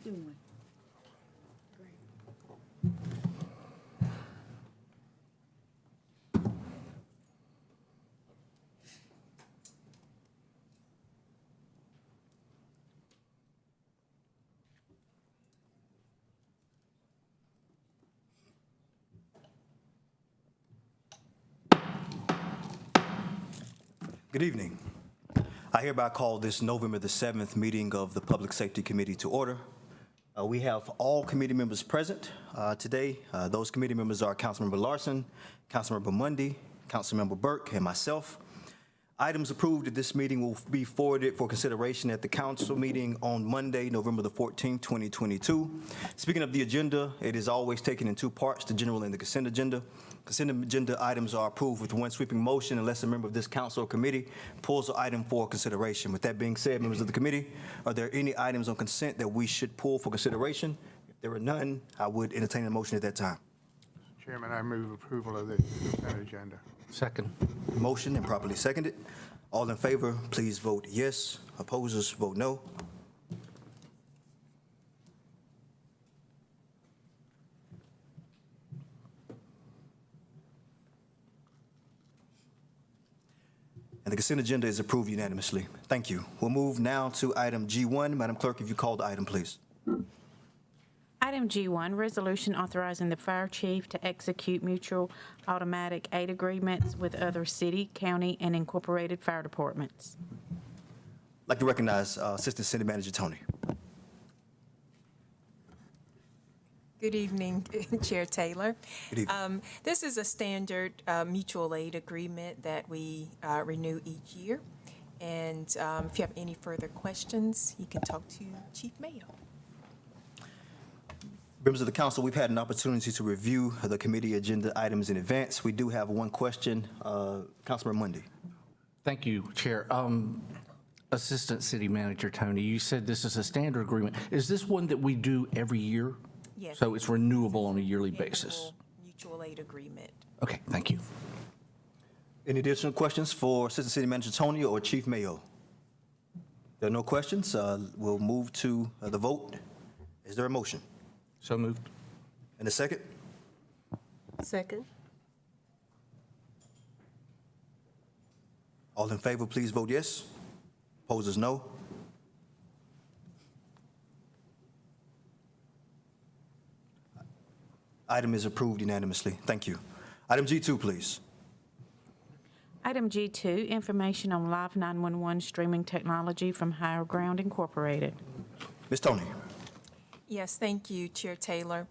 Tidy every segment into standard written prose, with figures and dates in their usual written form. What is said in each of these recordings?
doing? Good evening. I hereby call this November the 7th meeting of the Public Safety Committee to order. We have all committee members present today. Those committee members are Councilmember Larson, Councilmember Mundy, Councilmember Burke, and myself. Items approved at this meeting will be forwarded for consideration at the council meeting on Monday, November the 14th, 2022. Speaking of the agenda, it is always taken in two parts, the general and the consent agenda. Consent agenda items are approved with one sweeping motion unless a member of this council or committee pulls the item for consideration. With that being said, members of the committee, are there any items on consent that we should pull for consideration? If there are none, I would entertain a motion at that time. Chairman, I move approval of the consent agenda. Second. Motion and properly seconded. All in favor, please vote yes. Opposers, vote no. And the consent agenda is approved unanimously. Thank you. We'll move now to item G1. Madam Clerk, if you call the item, please. Item G1, resolution authorizing the fire chief to execute mutual automatic aid agreements with other city, county, and incorporated fire departments. I'd like to recognize Assistant City Manager Tony. Good evening, Chair Taylor. Good evening. This is a standard mutual aid agreement that we renew each year. And if you have any further questions, you can talk to Chief Mayo. Members of the council, we've had an opportunity to review the committee agenda items in advance. We do have one question. Councilman Mundy. Thank you, Chair. Assistant City Manager Tony, you said this is a standard agreement. Is this one that we do every year? Yes. So it's renewable on a yearly basis? Annual mutual aid agreement. Okay, thank you. Any additional questions for Assistant City Manager Tony or Chief Mayo? There are no questions. We'll move to the vote. Is there a motion? So moved. And a second? Second. All in favor, please vote yes. Opposers, no. Item is approved unanimously. Thank you. Item G2, please. Item G2, information on live 911 streaming technology from Higher Ground Incorporated. Ms. Tony. Yes, thank you, Chair Taylor.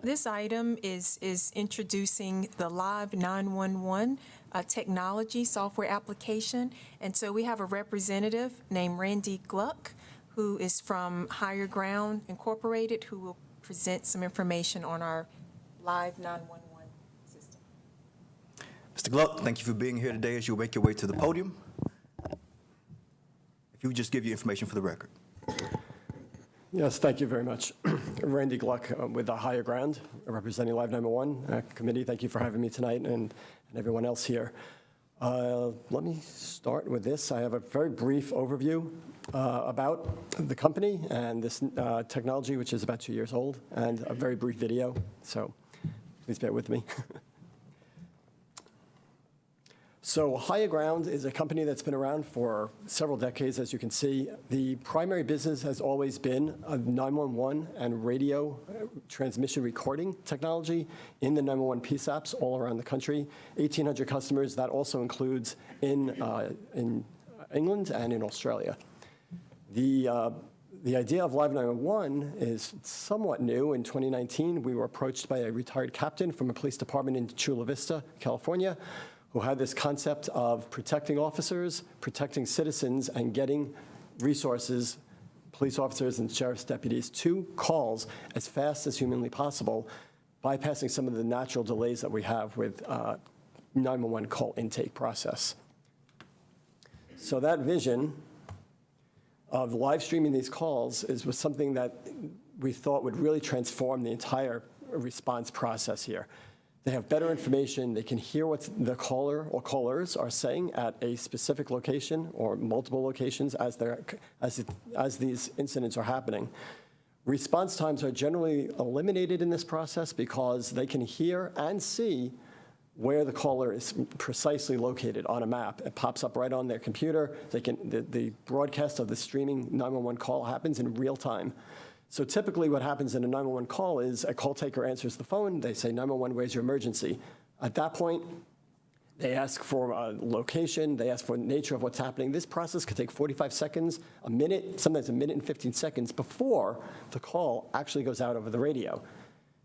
This item is introducing the Live 911 technology software application. And so we have a representative named Randy Gluck, who is from Higher Ground Incorporated, who will present some information on our Live 911 system. Mr. Gluck, thank you for being here today as you make your way to the podium. If you would just give your information for the record. Yes, thank you very much. Randy Gluck with the Higher Ground, representing Live 911 committee. Thank you for having me tonight and everyone else here. Let me start with this. I have a very brief overview about the company and this technology, which is about 2 years old, and a very brief video, so please bear with me. So Higher Ground is a company that's been around for several decades, as you can see. The primary business has always been 911 and radio transmission recording technology in the 911 PSAPs all around the country. 1,800 customers. That also includes in England and in Australia. The idea of Live 911 is somewhat new. In 2019, we were approached by a retired captain from a police department in Chula Vista, California, who had this concept of protecting officers, protecting citizens, and getting resources, police officers and sheriff's deputies, to calls as fast as humanly possible, bypassing some of the natural delays that we have with 911 call intake process. So that vision of live streaming these calls was something that we thought would really transform the entire response process here. They have better information. They can hear what the caller or callers are saying at a specific location or multiple locations as these incidents are happening. Response times are generally eliminated in this process because they can hear and see where the caller is precisely located on a map. It pops up right on their computer. The broadcast of the streaming 911 call happens in real time. So typically what happens in a 911 call is a call taker answers the phone. They say, 911, where's your emergency? At that point, they ask for a location. They ask for the nature of what's happening. This process could take 45 seconds, a minute, sometimes a minute and 15 seconds before the call actually goes out over the radio.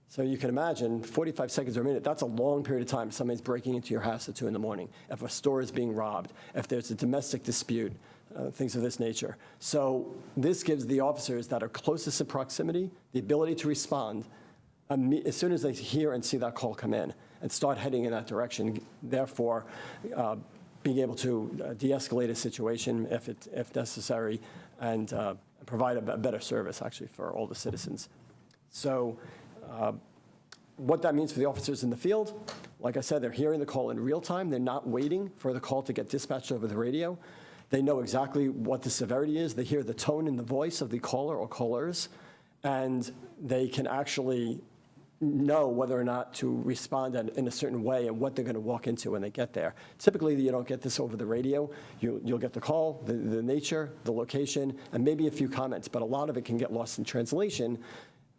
So you can imagine 45 seconds or a minute, that's a long period of time. Somebody's breaking into your house at 2 in the morning, if a store is being robbed, if there's a domestic dispute, things of this nature. So this gives the officers that are closest in proximity the ability to respond as soon as they hear and see that call come in and start heading in that direction, therefore being able to de-escalate a situation if necessary and provide a better service, actually, for all the citizens. So what that means for the officers in the field, like I said, they're hearing the call in real time. They're not waiting for the call to get dispatched over the radio. They know exactly what the severity is. They hear the tone and the voice of the caller or callers, and they can actually know whether or not to respond in a certain way and what they're going to walk into when they get there. Typically, you don't get this over the radio. You'll get the call, the nature, the location, and maybe a few comments, but a lot of it can get lost in translation.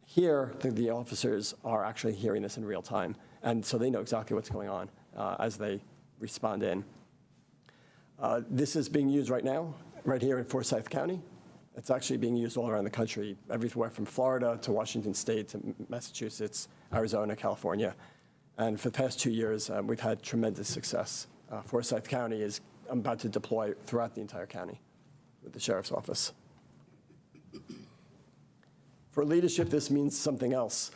Here, the officers are actually hearing this in real time, and so they know exactly what's going on as they respond in. This is being used right now, right here in Forsyth County. It's actually being used all around the country, everywhere from Florida to Washington State to Massachusetts, Arizona, California. And for the past 2 years, we've had tremendous success. Forsyth County is about to deploy throughout the entire county with the sheriff's office. For leadership, this means something else.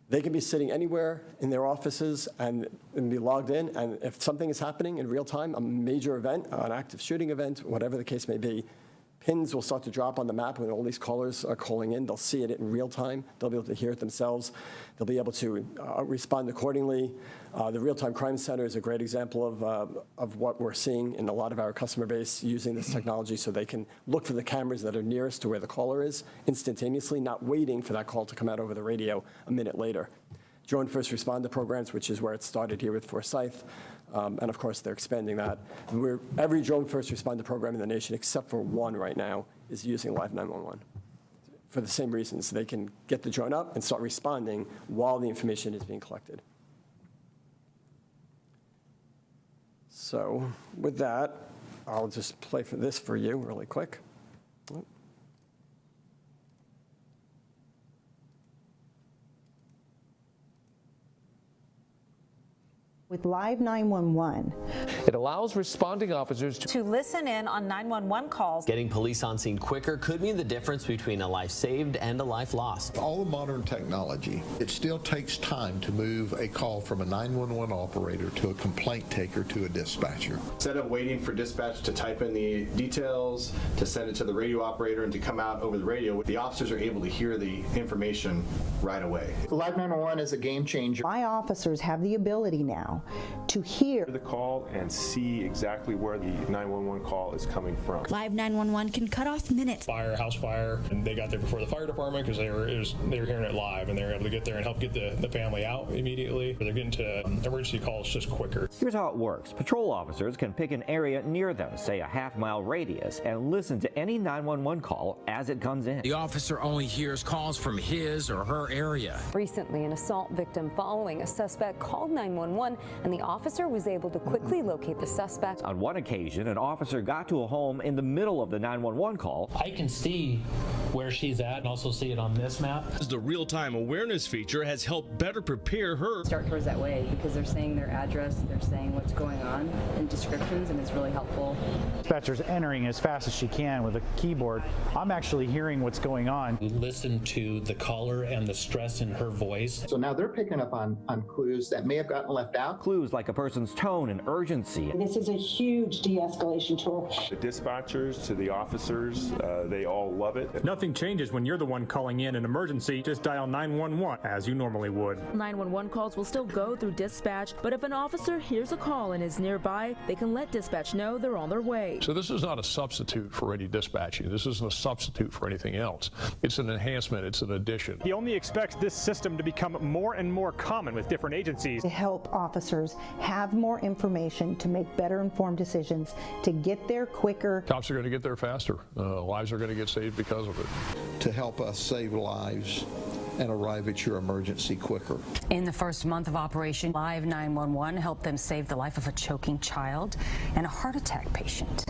They can be sitting anywhere in their offices and be logged in, and if something is happening in real time, a major event, an active shooting event, whatever the case may be, pins will start to drop on the map when all these callers are calling in. They'll see it in real time. They'll be able to hear it themselves. They'll be able to respond accordingly. The Real-Time Crime Center is a great example of what we're seeing in a lot of our customer base using this technology, so they can look for the cameras that are nearest to where the caller is instantaneously, not waiting for that call to come out over the radio a minute later. Drone first responder programs, which is where it started here with Forsyth. And of course, they're expanding that. Every drone first responder program in the nation, except for one right now, is using Live 911 for the same reasons. They can get the drone up and start responding while the information is being collected. So with that, I'll just play for this for you really quick. With Live 911, it allows responding officers to listen in on 911 calls. Getting police on scene quicker could mean the difference between a life saved and a life lost. All the modern technology, it still takes time to move a call from a 911 operator to a complaint taker to a dispatcher. Instead of waiting for dispatch to type in the details, to send it to the radio operator and to come out over the radio, the officers are able to hear the information right away. Live 911 is a game changer. My officers have the ability now to hear the call and see exactly where the 911 call is coming from. Live 911 can cut off minutes. House fire, and they got there before the fire department because they were hearing it live, and they were able to get there and help get the family out immediately. They're getting to emergency calls just quicker. Here's how it works. Patrol officers can pick an area near them, say a half-mile radius, and listen to any 911 call as it comes in. The officer only hears calls from his or her area. Recently, an assault victim following a suspect called 911, and the officer was able to quickly locate the suspect. On one occasion, an officer got to a home in the middle of the 911 call. I can see where she's at and also see it on this map. The real-time awareness feature has helped better prepare her. Start towards that way because they're saying their address, they're saying what's going on in descriptions, and it's really helpful. Dispatcher's entering as fast as she can with a keyboard. I'm actually hearing what's going on. Listen to the caller and the stress in her voice. So now they're picking up on clues that may have gotten left out. Clues like a person's tone and urgency. This is a huge de-escalation tool. The dispatchers to the officers, they all love it. Another Nothing changes when you're the one calling in an emergency. Just dial 911 as you normally would. 911 calls will still go through dispatch, but if an officer hears a call and is nearby, they can let dispatch know they're on their way. So this is not a substitute for any dispatching. This isn't a substitute for anything else. It's an enhancement. It's an addition. He only expects this system to become more and more common with different agencies. To help officers have more information to make better informed decisions, to get there quicker. Cops are going to get there faster. Lives are going to get saved because of it. To help us save lives and arrive at your emergency quicker. In the first month of Operation Live 911 helped them save the life of a choking child and a heart attack patient.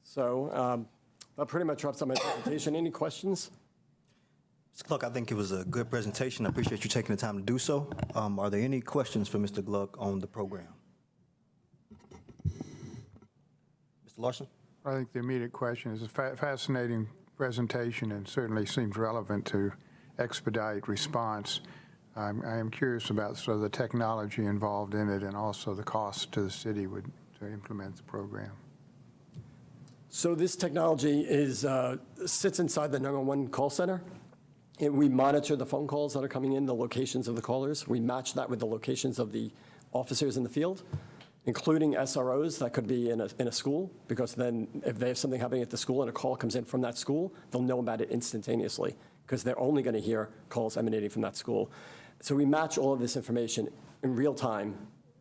So that pretty much wraps up my presentation. Any questions? Mr. Gluck, I think it was a good presentation. I appreciate you taking the time to do so. Are there any questions for Mr. Gluck on the program? Mr. Larson? I think the immediate question is a fascinating presentation and certainly seems relevant to expedite response. I am curious about sort of the technology involved in it and also the cost to the city to implement the program. So this technology sits inside the 911 call center. We monitor the phone calls that are coming in, the locations of the callers. We match that with the locations of the officers in the field, including SROs that could be in a school, because then if they have something happening at the school and a call comes in from that school, they'll know about it instantaneously because they're only going to hear calls emanating from that school. So we match all of this information in real time,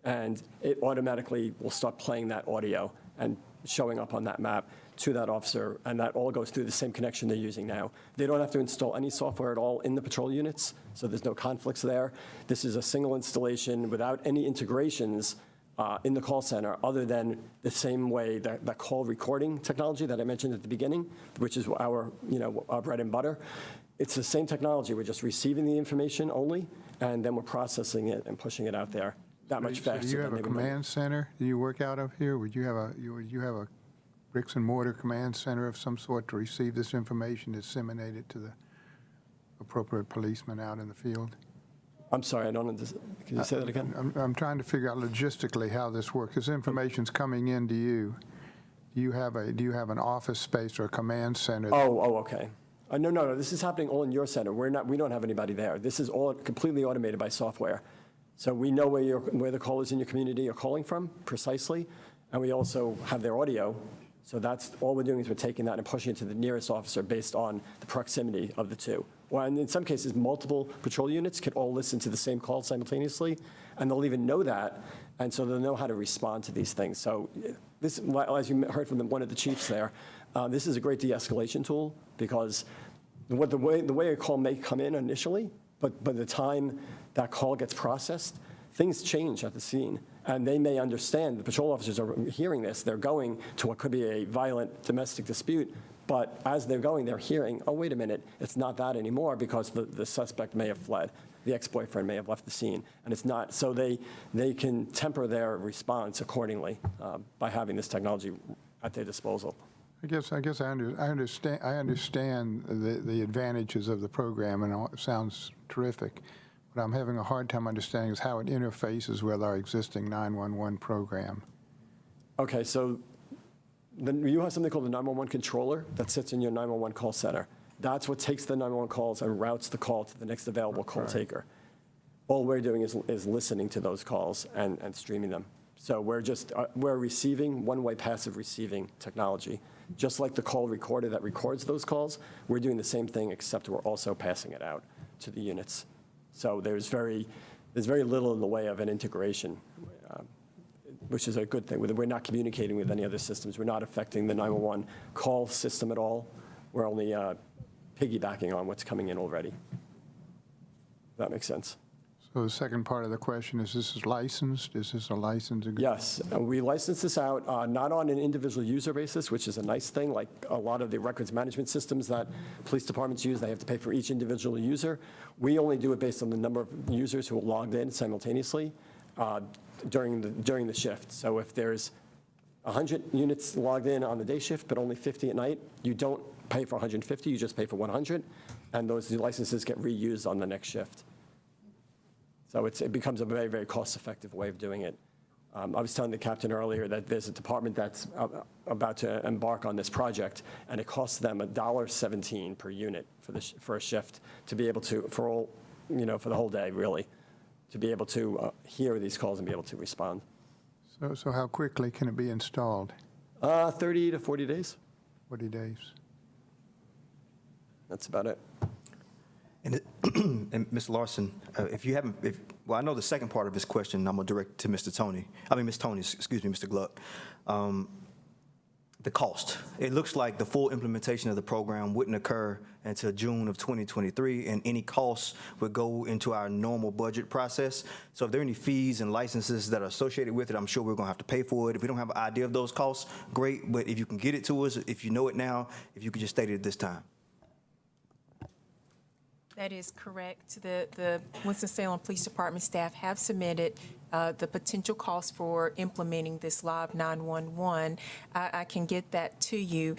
and it automatically will start playing that audio and showing up on that map to that officer, and that all goes through the same connection they're using now. They don't have to install any software at all in the patrol units, so there's no conflicts there. This is a single installation without any integrations in the call center, other than the same way that call recording technology that I mentioned at the beginning, which is our bread and butter. It's the same technology. We're just receiving the information only, and then we're processing it and pushing it out there that much faster. Do you have a command center? Do you work out of here? Would you have a bricks and mortar command center of some sort to receive this information, disseminate it to the appropriate policemen out in the field? I'm sorry, I don't understand. Can you say that again? I'm trying to figure out logistically how this works. This information's coming into you. Do you have an office space or a command center? Oh, okay. No. This is happening all in your center. We don't have anybody there. This is all completely automated by software. So we know where the callers in your community are calling from precisely, and we also have their audio. So that's all we're doing is we're taking that and pushing it to the nearest officer based on the proximity of the two. Well, and in some cases, multiple patrol units can all listen to the same call simultaneously, and they'll even know that, and so they'll know how to respond to these things. So this, as you heard from one of the chiefs there, this is a great de-escalation tool, because the way a call may come in initially, but by the time that call gets processed, things change at the scene. And they may understand, the patrol officers are hearing this, they're going to what could be a violent domestic dispute, but as they're going, they're hearing, oh, wait a minute, it's not that anymore, because the suspect may have fled. The ex-boyfriend may have left the scene, and it's not. So they can temper their response accordingly by having this technology at their disposal. I guess I understand the advantages of the program, and it sounds terrific. What I'm having a hard time understanding is how it interfaces with our existing 911 program. Okay, so then you have something called the 911 controller that sits in your 911 call center. That's what takes the 911 calls and routes the call to the next available call taker. All we're doing is listening to those calls and streaming them. So we're receiving one-way passive receiving technology. Just like the call recorder that records those calls, we're doing the same thing, except we're also passing it out to the units. So there's very little in the way of an integration, which is a good thing. We're not communicating with any other systems. We're not affecting the 911 call system at all. We're only piggybacking on what's coming in already. That makes sense. So the second part of the question is, this is licensed? Is this a licensed agreement? Yes, and we license this out not on an individual user basis, which is a nice thing. Like a lot of the records management systems that police departments use, they have to pay for each individual user. We only do it based on the number of users who are logged in simultaneously during the shift. So if there's 100 units logged in on the day shift, but only 50 at night, you don't pay for 150, you just pay for 100, and those licenses get reused on the next shift. So it becomes a very, very cost-effective way of doing it. I was telling the captain earlier that there's a department that's about to embark on this project, and it costs them $1.17 per unit for a shift to be able to, for the whole day, really, to be able to hear these calls and be able to respond. So how quickly can it be installed? 30 to 40 days. 40 days. That's about it. And Ms. Larson, I know the second part of this question, I'm going to direct to Ms. Tony, excuse me, Mr. Gluck. The cost. It looks like the full implementation of the program wouldn't occur until June of 2023, and any costs would go into our normal budget process. So if there are any fees and licenses that are associated with it, I'm sure we're going to have to pay for it. If we don't have an idea of those costs, great, but if you can get it to us, if you know it now, if you could just state it at this time. That is correct. The Winston-Salem Police Department staff have submitted the potential cost for implementing this live 911. I can get that to you.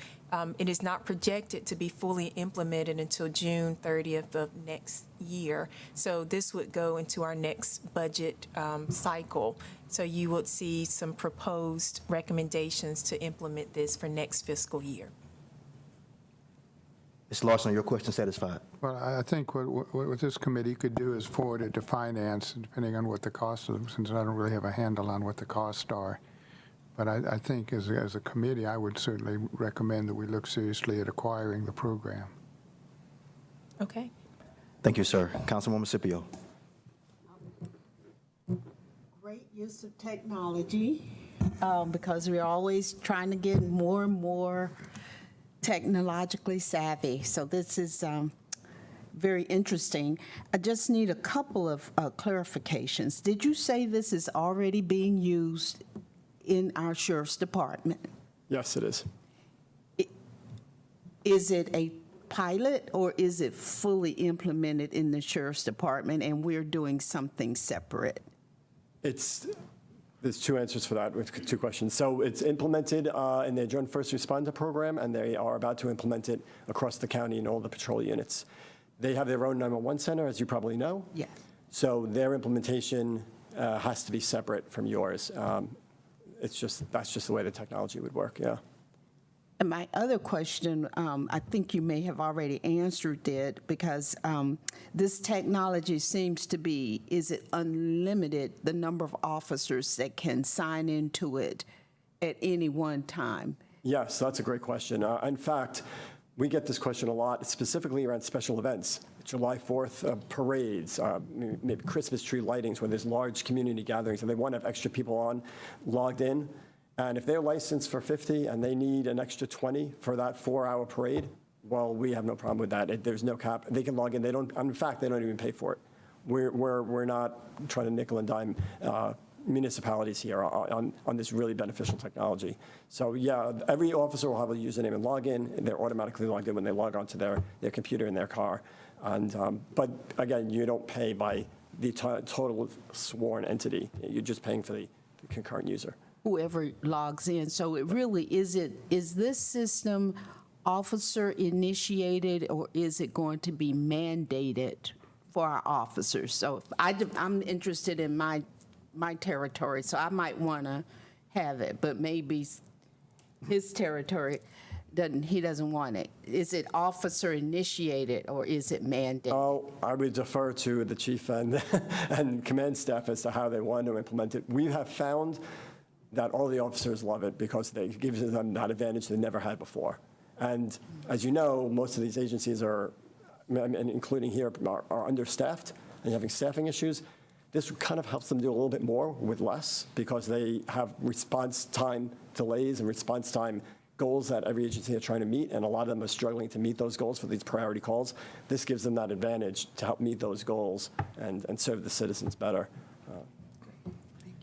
It is not projected to be fully implemented until June 30th of next year. So this would go into our next budget cycle. So you would see some proposed recommendations to implement this for next fiscal year. Ms. Larson, your question satisfied? Well, I think what this committee could do is forward it to finance, depending on what the costs are, since I don't really have a handle on what the costs are. But I think as a committee, I would certainly recommend that we look seriously at acquiring the program. Okay. Thank you, sir. Councilwoman Scipio. Great use of technology because we're always trying to get more and more technologically savvy. So this is very interesting. I just need a couple of clarifications. Did you say this is already being used in our sheriff's department? Yes, it is. Is it a pilot or is it fully implemented in the sheriff's department and we're doing something separate? There's two answers for that, with two questions. So it's implemented in the Joint First Responder Program, and they are about to implement it across the county in all the patrol units. They have their own 911 center, as you probably know. Yeah. So their implementation has to be separate from yours. That's just the way the technology would work, yeah. And my other question, I think you may have already answered it, because this technology seems to be, is it unlimited, the number of officers that can sign into it at any one time? Yes, that's a great question. In fact, we get this question a lot, specifically around special events, July 4th parades, maybe Christmas tree lightings, where there's large community gatherings, and they want to have extra people logged in. And if they're licensed for 50 and they need an extra 20 for that 4-hour parade, well, we have no problem with that. There's no cap. They can log in. In fact, they don't even pay for it. We're not trying to nickel and dime municipalities here on this really beneficial technology. So yeah, every officer will have a username and login. They're automatically logged in when they log onto their computer in their car. And but again, you don't pay by the total sworn entity. You're just paying for the concurrent user. Whoever logs in. So it really, is this system officer initiated, or is it going to be mandated for our officers? So I'm interested in my territory, so I might want to have it, but maybe his territory doesn't want it. Is it officer initiated or is it mandated? Oh, I would defer to the chief and command staff as to how they want to implement it. We have found that all the officers love it because it gives them that advantage they never had before. And as you know, most of these agencies are, including here, are understaffed and having staffing issues. This kind of helps them do a little bit more with less because they have response time delays and response time goals that every agency is trying to meet, and a lot of them are struggling to meet those goals for these priority calls. This gives them that advantage to help meet those goals and serve the citizens better.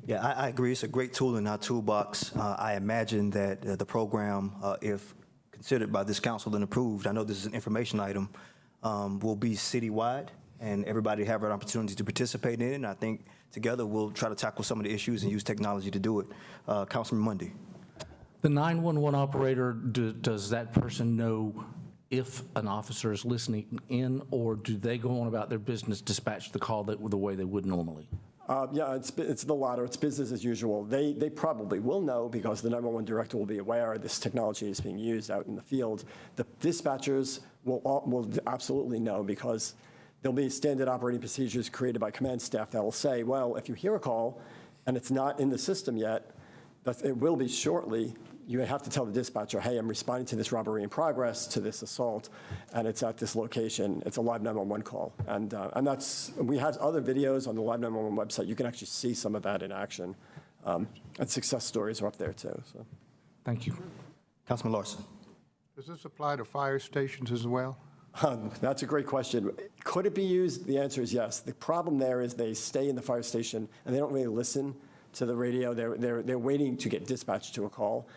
Yeah, I agree. It's a great tool in our toolbox. I imagine that the program, if considered by this council and approved, I know this is an information item, will be citywide, and everybody have an opportunity to participate in it. And I think together we'll try to tackle some of the issues and use technology to do it. Councilman Mundy. The 911 operator, does that person know if an officer is listening in, or do they go on about their business, dispatch the call the way they would normally? Yeah, it's the latter. It's business as usual. They probably will know because the 911 director will be aware this technology is being used out in the field. The dispatchers will absolutely know because there'll be standard operating procedures created by command staff that will say, well, if you hear a call and it's not in the system yet, it will be shortly. You have to tell the dispatcher, hey, I'm responding to this robbery in progress, to this assault, and it's at this location. It's a live 911 call. And we have other videos on the live 911 website. You can actually see some of that in action. And success stories are up there too. So. Thank you. Councilman Larson. Does this apply to fire stations as well? That's a great question. Could it be used? The answer is yes. The problem there is they stay in the fire station and they don't really listen to the radio. They're waiting to get dispatched to a call.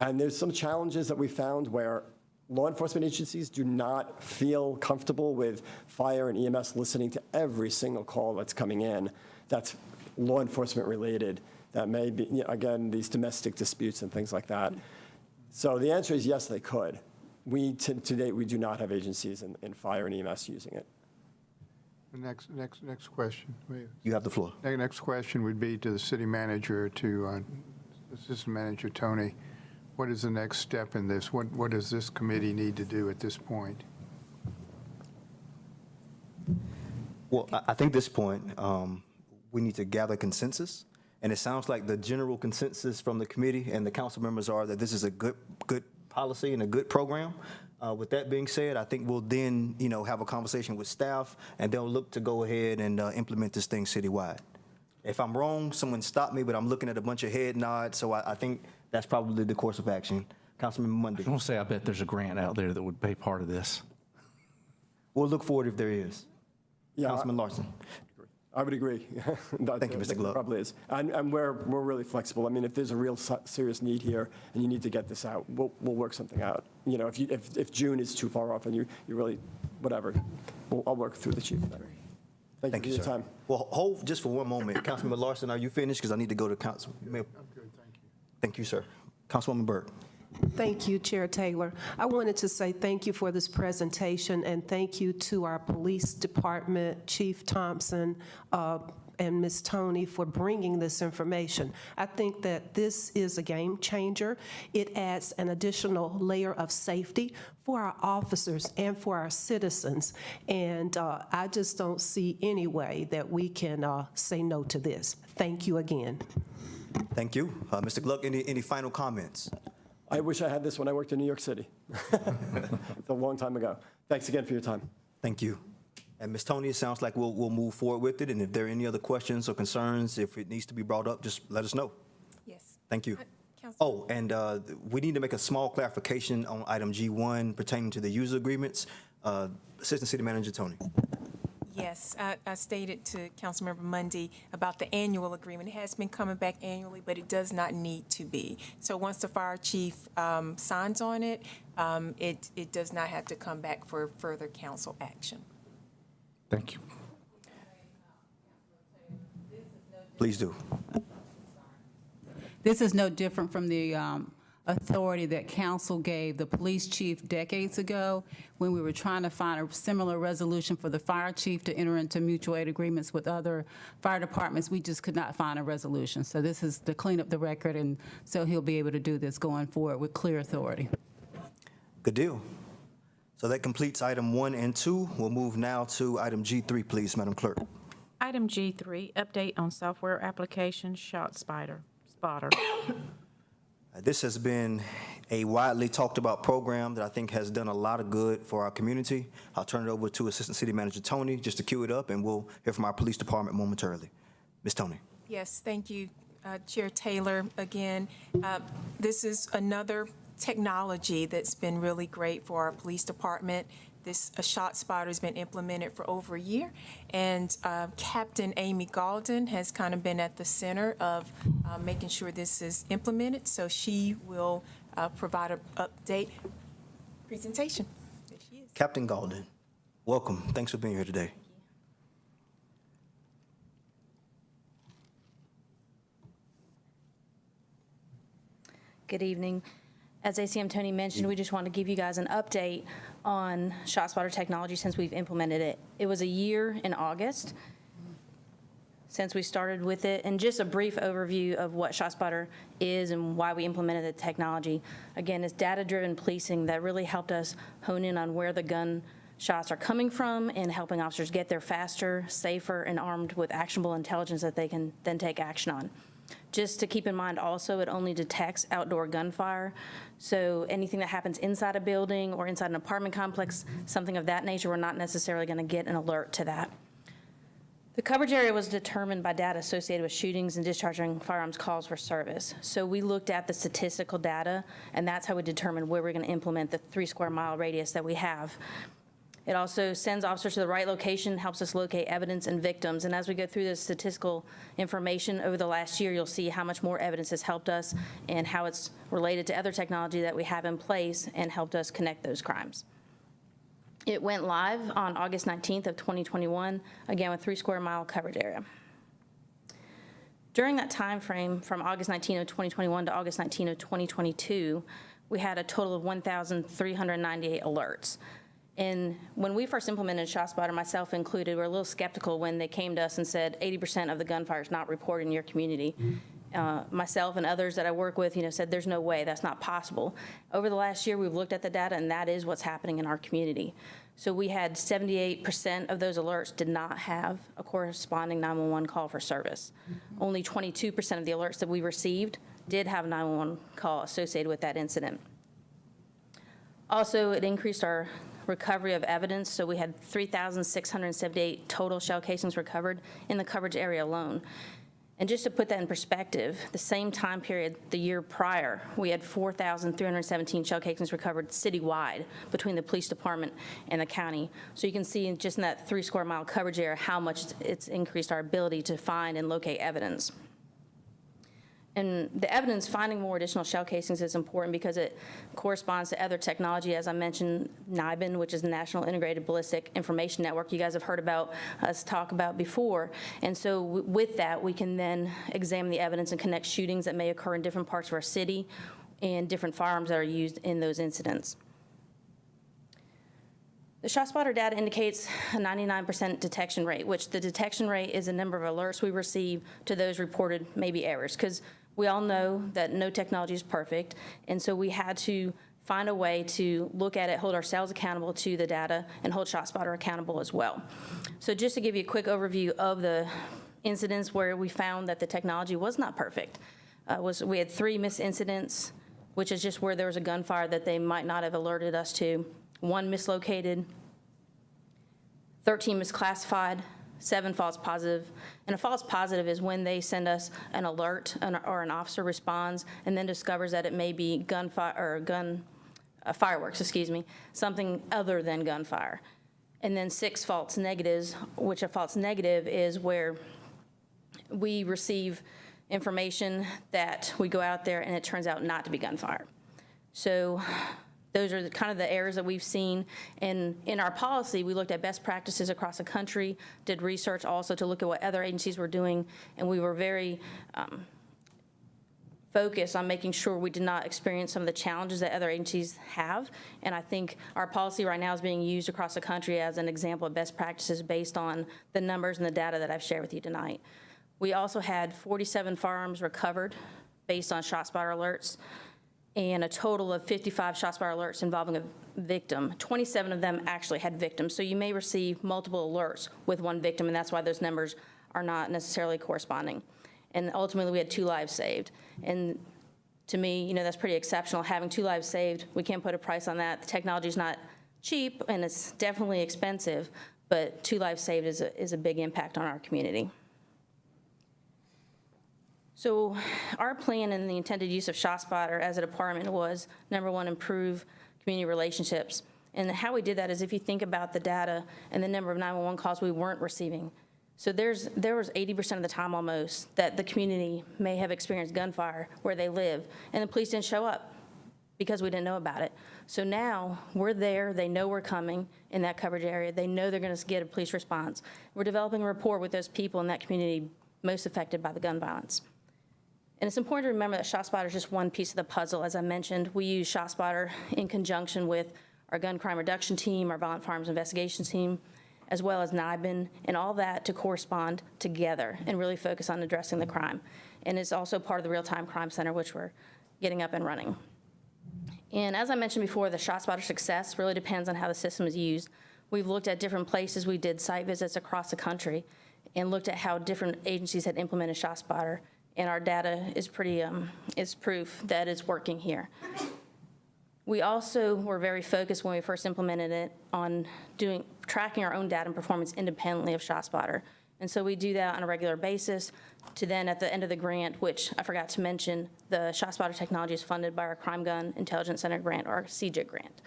And there's some challenges that we found where law enforcement agencies do not feel comfortable with fire and EMS listening to every single call that's coming in that's law enforcement related. That may be, again, these domestic disputes and things like that. So the answer is yes, they could. To date, we do not have agencies in fire and EMS using it. The next question. You have the floor. The next question would be to the city manager, to Assistant Manager Tony. What is the next step in this? What does this committee need to do at this point? Well, I think at this point, we need to gather consensus. And it sounds like the general consensus from the committee and the council members are that this is a good policy and a good program. With that being said, I think we'll then, have a conversation with staff and they'll look to go ahead and implement this thing citywide. If I'm wrong, someone stop me, but I'm looking at a bunch of head nods, so I think that's probably the course of action. Councilman Mundy. I want to say I bet there's a grant out there that would pay part of this. We'll look forward if there is. Yeah, Councilman Larson. I would agree. Thank you, Mr. Gluck. Probably is. And we're really flexible. I mean, if there's a real serious need here and you need to get this out, we'll work something out. If June is too far off and you really, whatever, I'll work through the chief. Thank you for your time. Well, hold just for one moment. Councilman Larson, are you finished? Because I need to go to council. I'm good, thank you. Thank you, sir. Councilwoman Byrd. Thank you, Chair Taylor. I wanted to say thank you for this presentation and thank you to our police department, Chief Thompson, and Ms. Tony for bringing this information. I think that this is a game changer. It adds an additional layer of safety for our officers and for our citizens. And I just don't see any way that we can say no to this. Thank you again. Thank you. Mr. Gluck, any final comments? I wish I had this when I worked in New York City. It's a long time ago. Thanks again for your time. Thank you. And Ms. Tony, it sounds like we'll move forward with it. And if there are any other questions or concerns, if it needs to be brought up, just let us know. Yes. Thank you. Oh, and we need to make a small clarification on item G1 pertaining to the user agreements. Assistant City Manager Tony. Yes, I stated to Councilmember Mundy about the annual agreement. It has been coming back annually, but it does not need to be. So once the fire chief signs on it, it does not have to come back for further council action. Thank you. Please do. This is no different from the authority that council gave the police chief decades ago when we were trying to find a similar resolution for the fire chief to enter into mutual aid agreements with other fire departments. We just could not find a resolution. So this is to clean up the record, and so he'll be able to do this going forward with clear authority. Good deal. So that completes item 1 and 2. We'll move now to item G3, please, Madam Clerk. Item G3, update on software application ShotSpotter. This has been a widely talked about program that I think has done a lot of good for our community. I'll turn it over to Assistant City Manager Tony just to cue it up, and we'll hear from our police department momentarily. Ms. Tony. Yes, thank you, Chair Taylor. Again, this is another technology that's been really great for our police department. This ShotSpotter has been implemented for over a year, and Captain Amy Galden has kind of been at the center of making sure this is implemented, so she will provide an update presentation. There she is. Captain Galden, welcome. Thanks for being here today. Good evening. As ACM Tony mentioned, we just want to give you guys an update on ShotSpotter technology since we've implemented it. It was a year in August. since we started with it, and just a brief overview of what ShotSpotter is and why we implemented the technology. Again, it's data-driven policing that really helped us hone in on where the gun shots are coming from and helping officers get there faster, safer, and armed with actionable intelligence that they can then take action on. Just to keep in mind also, it only detects outdoor gunfire. So anything that happens inside a building or inside an apartment complex, something of that nature, we're not necessarily going to get an alert to that. The coverage area was determined by data associated with shootings and discharging firearms calls for service. So we looked at the statistical data, and that's how we determined where we're going to implement the 3 square mile radius that we have. It also sends officers to the right location, helps us locate evidence and victims. And as we go through this statistical information over the last year, you'll see how much more evidence has helped us and how it's related to other technology that we have in place and helped us connect those crimes. It went live on August 19th of 2021, again with 3 square mile coverage area. During that time frame, from August 19 of 2021 to August 19 of 2022, we had a total of 1,398 alerts. And when we first implemented ShotSpotter, myself included, we were a little skeptical when they came to us and said 80% of the gunfire is not reported in your community. Myself and others that I work with, said there's no way, that's not possible. Over the last year, we've looked at the data, and that is what's happening in our community. So we had 78% of those alerts did not have a corresponding 911 call for service. Only 22% of the alerts that we received did have a 911 call associated with that incident. Also, it increased our recovery of evidence, so we had 3,678 total shell casings recovered in the coverage area alone. And just to put that in perspective, the same time period the year prior, we had 4,317 shell casings recovered citywide between the police department and the county. So you can see just in that 3 square mile coverage area how much it's increased our ability to find and locate evidence. And the evidence, finding more additional shell casings is important because it corresponds to other technology. As I mentioned, NIBIN, which is the National Integrated Ballistic Information Network, you guys have heard about us talk about before. And so with that, we can then examine the evidence and connect shootings that may occur in different parts of our city and different firearms that are used in those incidents. The ShotSpotter data indicates a 99% detection rate, which the detection rate is the number of alerts we receive to those reported maybe errors, because we all know that no technology is perfect, and so we had to find a way to look at it, hold ourselves accountable to the data, and hold ShotSpotter accountable as well. So just to give you a quick overview of the incidents where we found that the technology was not perfect, we had 3 missed incidents, which is just where there was a gunfire that they might not have alerted us to, 1 mislocated, 13 misclassified, 7 false positive. And a false positive is when they send us an alert or an officer responds and then discovers that it may be gunfire or fireworks, something other than gunfire. And then 6 false negatives, which a false negative is where we receive information that we go out there and it turns out not to be gunfire. So those are kind of the errors that we've seen. And in our policy, we looked at best practices across the country, did research also to look at what other agencies were doing, and we were very focused on making sure we did not experience some of the challenges that other agencies have. And I think our policy right now is being used across the country as an example of best practices based on the numbers and the data that I've shared with you tonight. We also had 47 firearms recovered based on ShotSpotter alerts, and a total of 55 ShotSpotter alerts involving a victim. 27 of them actually had victims. So you may receive multiple alerts with 1 victim, and that's why those numbers are not necessarily corresponding. And ultimately, we had 2 lives saved. And to me, that's pretty exceptional. Having 2 lives saved, we can't put a price on that. The technology is not cheap, and it's definitely expensive, but 2 lives saved is a big impact on our community. So our plan and the intended use of ShotSpotter as a department was, number 1, improve community relationships. And how we did that is if you think about the data and the number of 911 calls we weren't receiving. So there was 80% of the time almost that the community may have experienced gunfire where they live, and the police didn't show up because we didn't know about it. So now we're there, they know we're coming in that coverage area, they know they're gonna get a police response. We're developing a rapport with those people in that community most affected by the gun violence. And it's important to remember that ShotSpotter is just one piece of the puzzle. As I mentioned, we use ShotSpotter in conjunction with our gun crime reduction team, our violent firearms investigation team, as well as NIBIN, and all that to correspond together and really focus on addressing the crime. And it's also part of the Real-Time Crime Center, which we're getting up and running. And as I mentioned before, the ShotSpotter success really depends on how the system is used. We've looked at different places. We did site visits across the country and looked at how different agencies had implemented ShotSpotter, and our data is is proof that it's working here. We also were very focused when we first implemented it on tracking our own data and performance independently of ShotSpotter. And so we do that on a regular basis to then at the end of the grant, which I forgot to mention, the ShotSpotter technology is funded by our Crime Gun Intelligence Center grant, or our CJIG grant.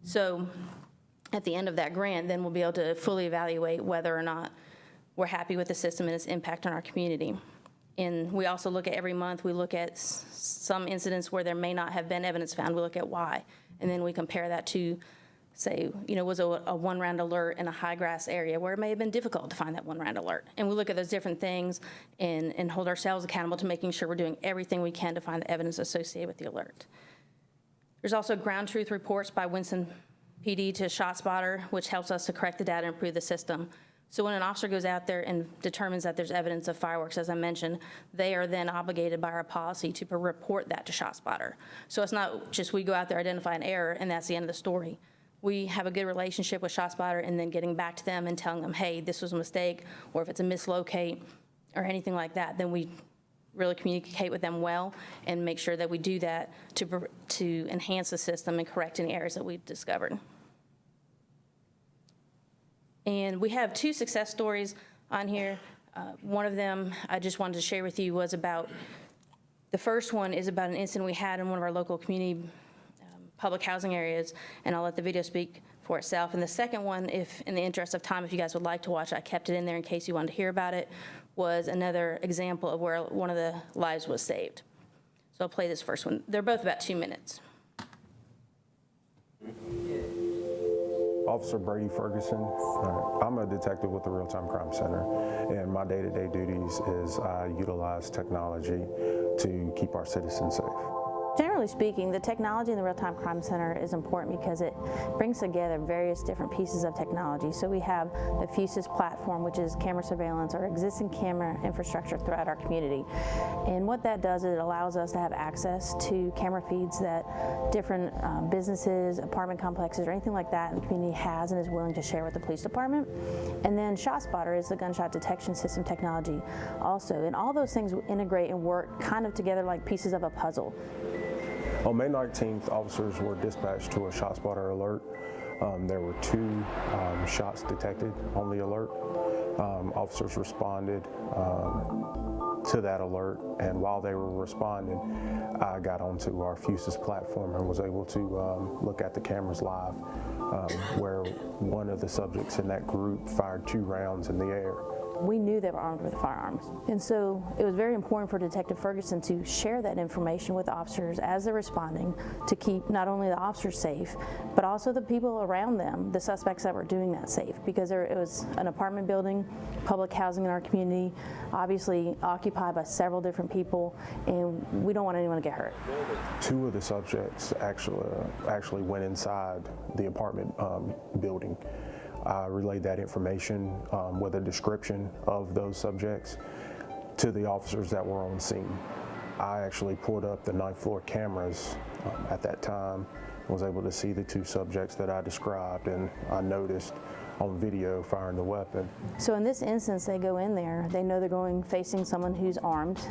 So at the end of that grant, then we'll be able to fully evaluate whether or not we're happy with the system and its impact on our community. And we also look at every month, we look at some incidents where there may not have been evidence found. We look at why. And then we compare that to, say, was a one-round alert in a high-grass area where it may have been difficult to find that one-round alert. And we look at those different things and hold ourselves accountable to making sure we're doing everything we can to find the evidence associated with the alert. There's also ground truth reports by Winston PD to ShotSpotter, which helps us to correct the data and improve the system. So when an officer goes out there and determines that there's evidence of fireworks, as I mentioned, they are then obligated by our policy to report that to ShotSpotter. So it's not just we go out there, identify an error, and that's the end of the story. We have a good relationship with ShotSpotter and then getting back to them and telling them, hey, this was a mistake, or if it's a mislocate or anything like that, then we really communicate with them well and make sure that we do that to enhance the system and correct any errors that we've discovered. And we have two success stories on here. One of them I just wanted to share with you was about, the first one is about an incident we had in one of our local community public housing areas, and I'll let the video speak for itself. And the second one, if in the interest of time, if you guys would like to watch, I kept it in there in case you wanted to hear about it, was another example of where one of the lives was saved. So I'll play this first one. They're both about 2 minutes. Officer Brady Ferguson. I'm a detective with the Real-Time Crime Center, and my day-to-day duties is I utilize technology to keep our citizens safe. Generally speaking, the technology in the Real-Time Crime Center is important because it brings together various different pieces of technology. So we have the Fusus platform, which is camera surveillance or existing camera infrastructure throughout our community. And what that does is it allows us to have access to camera feeds that different businesses, apartment complexes, or anything like that in the community has and is willing to share with the police department. And then ShotSpotter is the gunshot detection system technology also. And all those things integrate and work kind of together like pieces of a puzzle. On May 19th, officers were dispatched to a ShotSpotter alert. There were 2 shots detected on the alert. Officers responded to that alert, and while they were responding, I got onto our Fusus platform and was able to look at the cameras live, where one of the subjects in that group fired 2 rounds in the air. We knew they were armed with firearms. And so it was very important for Detective Ferguson to share that information with officers as they're responding to keep not only the officers safe, but also the people around them, the suspects that were doing that safe. Because it was an apartment building, public housing in our community, obviously occupied by several different people, and we don't want anyone to get hurt. 2 of the subjects actually went inside the apartment building. I relayed that information with a description of those subjects to the officers that were on scene. I actually pulled up the 9th floor cameras at that time, was able to see the 2 subjects that I described, and I noticed on video firing the weapon. So in this instance, they go in there, they know they're going facing someone who's armed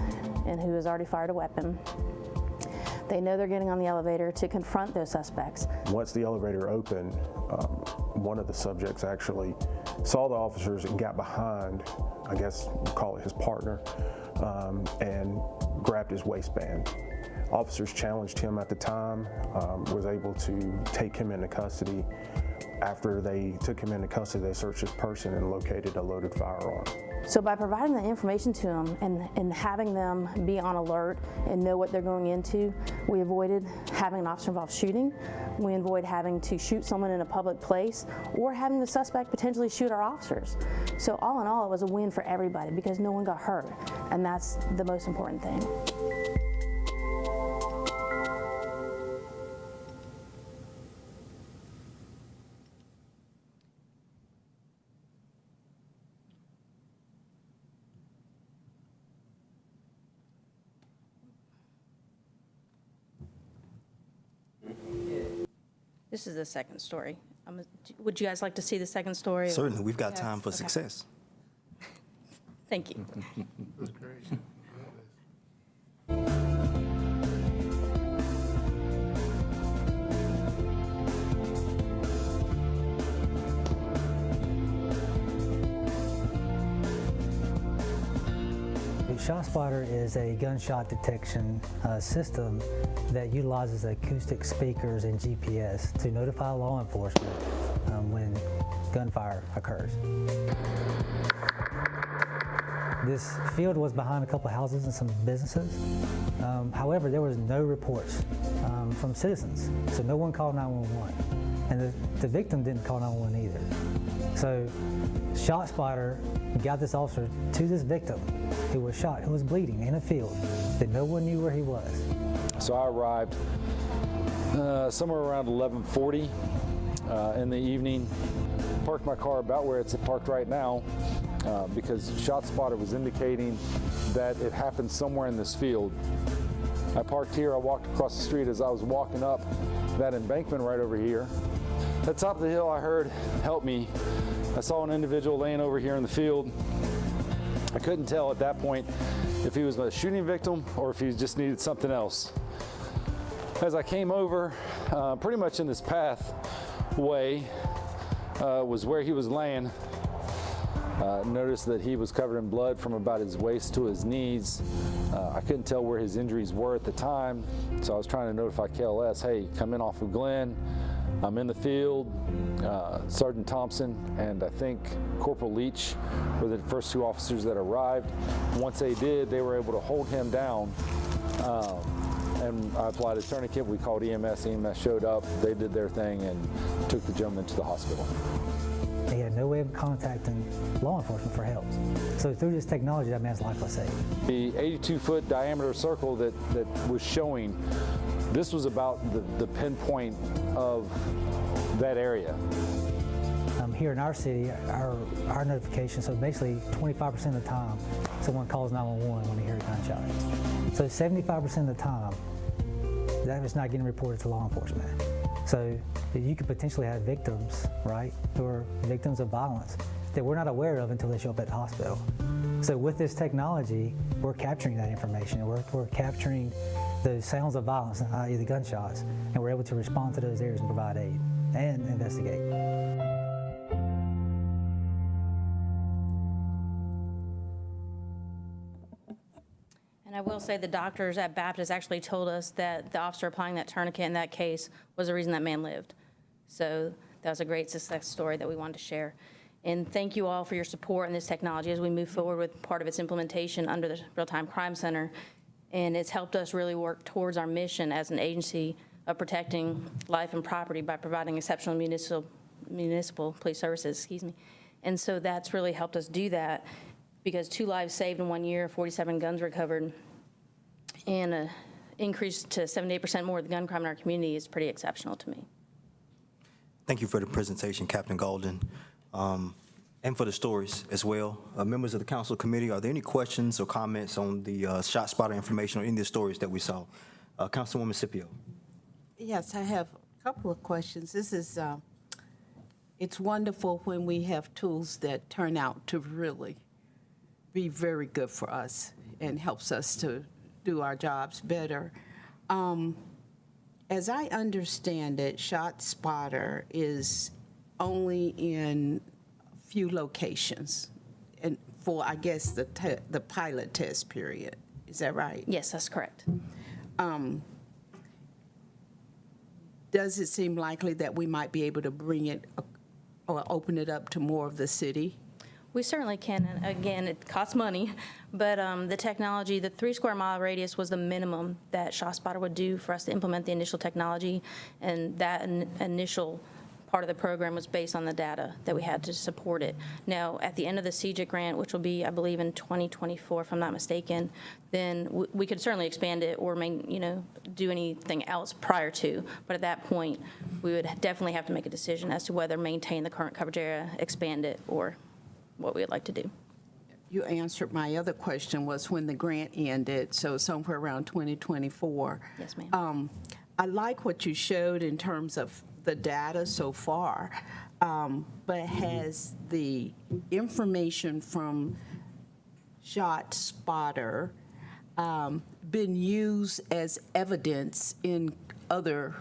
and who has already fired a weapon. They know they're getting on the elevator to confront those suspects. Once the elevator opened, one of the subjects actually saw the officers and got behind, I guess we'll call it his partner, and grabbed his waistband. Officers challenged him at the time, was able to take him into custody. After they took him into custody, they searched his person and located a loaded firearm. So by providing the information to them and having them be on alert and know what they're going into, we avoided having an officer-involved shooting. We avoid having to shoot someone in a public place or having the suspect potentially shoot our officers. So all in all, it was a win for everybody because no one got hurt, and that's the most important thing. This is the second story. Would you guys like to see the second story? Certainly, we've got time for success. Thank you. That's great. ShotSpotter is a gunshot detection system that utilizes acoustic speakers and GPS to notify law enforcement when gunfire occurs. This field was behind a couple of houses and some businesses. However, there was no reports from citizens, so no one called 911. And the victim didn't call 911 either. So ShotSpotter got this officer to this victim who was shot, who was bleeding in a field that no one knew where he was. So I arrived somewhere around 11:40 in the evening, parked my car about where it's parked right now because ShotSpotter was indicating that it happened somewhere in this field. I parked here, I walked across the street. As I was walking up that embankment right over here, at the top of the hill I heard, "Help me." I saw an individual laying over here in the field. I couldn't tell at that point if he was a shooting victim or if he just needed something else. As I came over, pretty much in this pathway was where he was laying. Noticed that he was covered in blood from about his waist to his knees. I couldn't tell where his injuries were at the time, so I was trying to notify KLS, "Hey, come in off of Glenn. I'm in the field." Sergeant Thompson and I think Corporal Leach were the first two officers that arrived. Once they did, they were able to hold him down. And I applied a tourniquet. We called EMS. EMS showed up. They did their thing and took the gentleman to the hospital. He had no way of contacting law enforcement for help. So through this technology, that man's life was saved. The 82-foot diameter circle that was showing, this was about the pinpoint of that area. Here in our city, our notification, so basically 25% of the time, someone calls 911 when they hear a gunshot. So 75% of the time, that is not getting reported to law enforcement. So you could potentially have victims, right, who are victims of violence that we're not aware of until they show up at the hospital. So with this technology, we're capturing that information. We're capturing those sounds of violence, i.e. the gunshots, and we're able to respond to those areas and provide aid and investigate. And I will say the doctors at Baptist actually told us that the officer applying that tourniquet in that case was the reason that man lived. So that was a great success story that we wanted to share. And thank you all for your support in this technology as we move forward with part of its implementation under the Real-Time Crime Center. And it's helped us really work towards our mission as an agency of protecting life and property by providing exceptional municipal police services, And so that's really helped us do that, because 2 lives saved in 1 year, 47 guns recovered, and an increase to 78% more of the gun crime in our community is pretty exceptional to me. Thank you for the presentation, Captain Golden, and for the stories as well. Members of the council committee, are there any questions or comments on the ShotSpotter information or any of the stories that we saw? Councilwoman Scipio. Yes, I have a couple of questions. This is, it's wonderful when we have tools that turn out to really be very good for us and helps us to do our jobs better. As I understand it, ShotSpotter is only in a few locations, and for, I guess, the pilot test period. Is that right? Yes, that's correct. Does it seem likely that we might be able to bring it or open it up to more of the city? We certainly can. And again, it costs money, but the technology, the 3 square mile radius was the minimum that ShotSpotter would do for us to implement the initial technology. And that initial part of the program was based on the data that we had to support it. Now, at the end of the CJIT grant, which will be, I believe, in 2024, if I'm not mistaken, then we could certainly expand it or do anything else prior to. But at that point, we would definitely have to make a decision as to whether maintain the current coverage area, expand it, or what we would like to do. You answered my other question, was when the grant ended, so somewhere around 2024. Yes, ma'am. I like what you showed in terms of the data so far, but has the information from ShotSpotter been used as evidence in other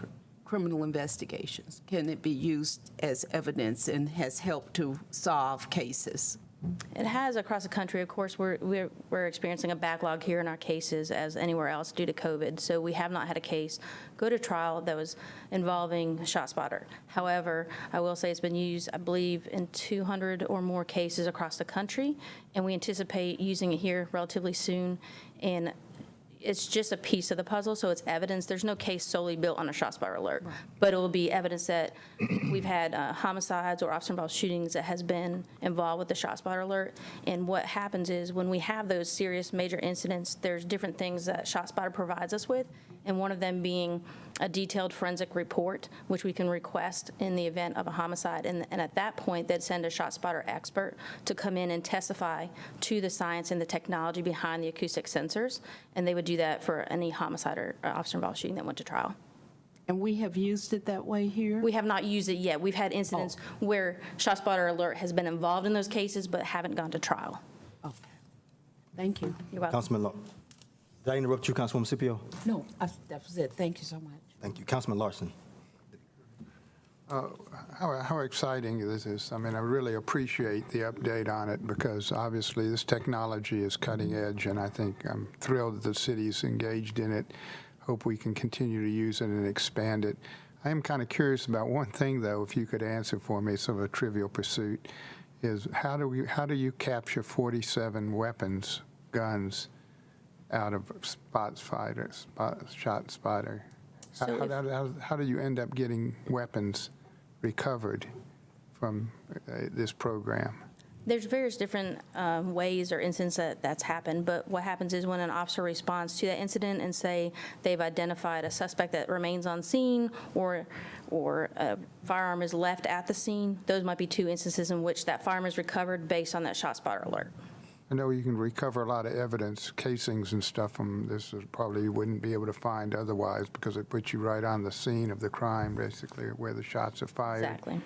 criminal investigations? Can it be used as evidence and has helped to solve cases? It has across the country. Of course, we're experiencing a backlog here in our cases as anywhere else due to COVID. So we have not had a case go to trial that was involving ShotSpotter. However, I will say it's been used, I believe, in 200 or more cases across the country, and we anticipate using it here relatively soon. And it's just a piece of the puzzle, so it's evidence. There's no case solely built on a ShotSpotter alert, but it will be evidence that we've had homicides or officer-involved shootings that has been involved with the ShotSpotter alert. And what happens is when we have those serious major incidents, there's different things that ShotSpotter provides us with, and one of them being a detailed forensic report, which we can request in the event of a homicide. And at that point, they'd send a ShotSpotter expert to come in and testify to the science and the technology behind the acoustic sensors, and they would do that for any homicide or officer-involved shooting that went to trial. And we have used it that way here? We have not used it yet. We've had incidents where ShotSpotter alert has been involved in those cases but haven't gone to trial. Okay. Thank you. You're welcome. Councilman Law. Did I interrupt you, Councilwoman Scipio? No, that was it. Thank you so much. Thank you. Councilman Larson. How exciting this is. I mean, I really appreciate the update on it because obviously this technology is cutting edge, and I think I'm thrilled that the city's engaged in it. Hope we can continue to use it and expand it. I am kind of curious about one thing, though, if you could answer for me, sort of a trivial pursuit, is how do you capture 47 weapons, guns, out of ShotSpotter? How do you end up getting weapons recovered from this program? There's various different ways or instances that's happened, but what happens is when an officer responds to that incident and say they've identified a suspect that remains on scene or a firearm is left at the scene, those might be two instances in which that firearm is recovered based on that ShotSpotter alert. I know you can recover a lot of evidence, casings and stuff from this that probably you wouldn't be able to find otherwise because it puts you right on the scene of the crime, basically, where the shots are fired. Exactly.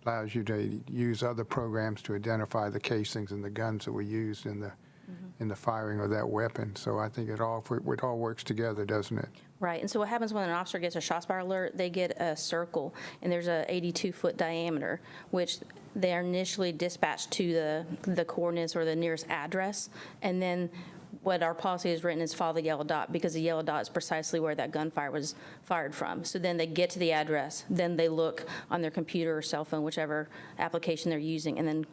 Allows you to use other programs to identify the casings and the guns that were used in the firing of that weapon. So I think it all works together, doesn't it? Right, and so what happens when an officer gets a ShotSpotter alert, they get a circle, and there's a 82-foot diameter, which they are initially dispatched to the coordinates or the nearest address, and then what our policy has written is follow the yellow dot, because the yellow dot is precisely where that gunfire was fired from. So then they get to the address, then they look on their computer or cell phone, whichever application they're using, and then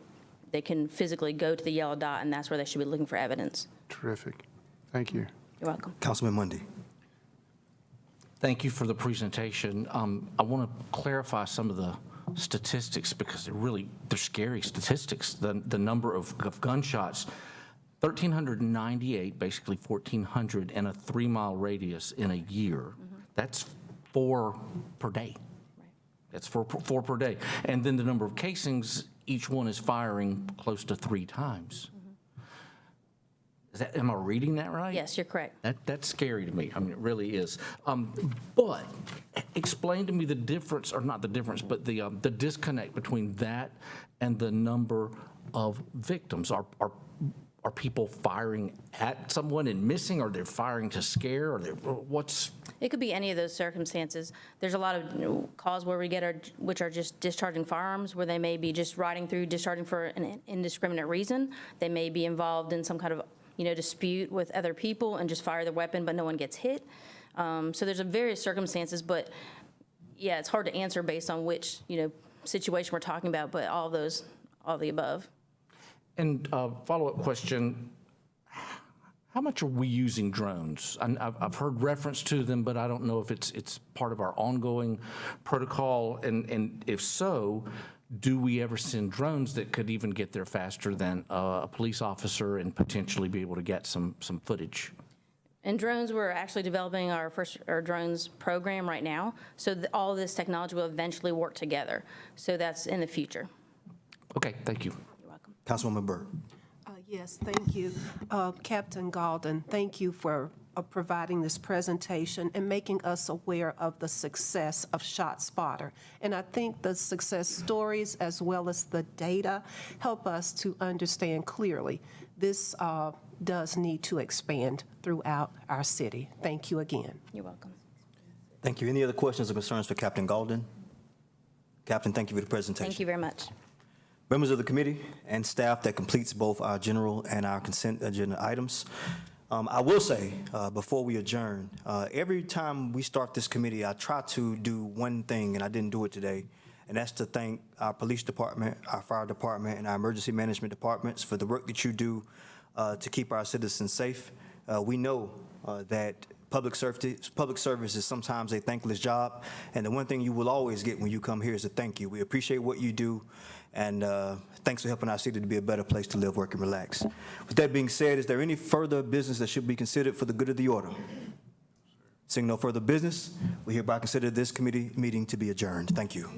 they can physically go to the yellow dot, and that's where they should be looking for evidence. Terrific. Thank you. You're welcome. Councilman Mundy. Thank you for the presentation. I want to clarify some of the statistics because they're scary statistics. The number of gunshots, 1,398, basically 1,400 in a 3-mile radius in a year. That's 4 per day. That's 4 per day. And then the number of casings, each one is firing close to 3 times. Am I reading that right? Yes, you're correct. That's scary to me. I mean, it really is. But explain to me the difference, or not the difference, but the disconnect between that and the number of victims. Are people firing at someone and missing? Are they firing to scare? Or what's? It could be any of those circumstances. There's a lot of calls where we get which are just discharging firearms, where they may be just riding through, discharging for an indiscriminate reason. They may be involved in some kind of dispute with other people and just fire the weapon, but no one gets hit. So there's various circumstances, but yeah, it's hard to answer based on which situation we're talking about, but all the above. And follow-up question, how much are we using drones? I've heard reference to them, but I don't know if it's part of our ongoing protocol, and if so, do we ever send drones that could even get there faster than a police officer and potentially be able to get some footage? And drones, we're actually developing our drones program right now. So all of this technology will eventually work together. So that's in the future. Okay, thank you. You're welcome. Councilwoman Byrd. Yes, thank you. Captain Galden, thank you for providing this presentation and making us aware of the success of ShotSpotter. And I think the success stories as well as the data help us to understand clearly this does need to expand throughout our city. Thank you again. You're welcome. Thank you. Any other questions or concerns for Captain Galden? Captain, thank you for the presentation. Thank you very much. Members of the committee and staff, that completes both our general and our consent agenda items. I will say, before we adjourn, every time we start this committee, I try to do one thing, and I didn't do it today, and that's to thank our police department, our fire department, and our emergency management departments for the work that you do to keep our citizens safe. We know that public service is sometimes a thankless job, and the one thing you will always get when you come here is a thank you. We appreciate what you do, and thanks for helping our city to be a better place to live, work, and relax. With that being said, is there any further business that should be considered for the good of the order? Seeing no further business, we hereby consider this committee meeting to be adjourned. Thank you.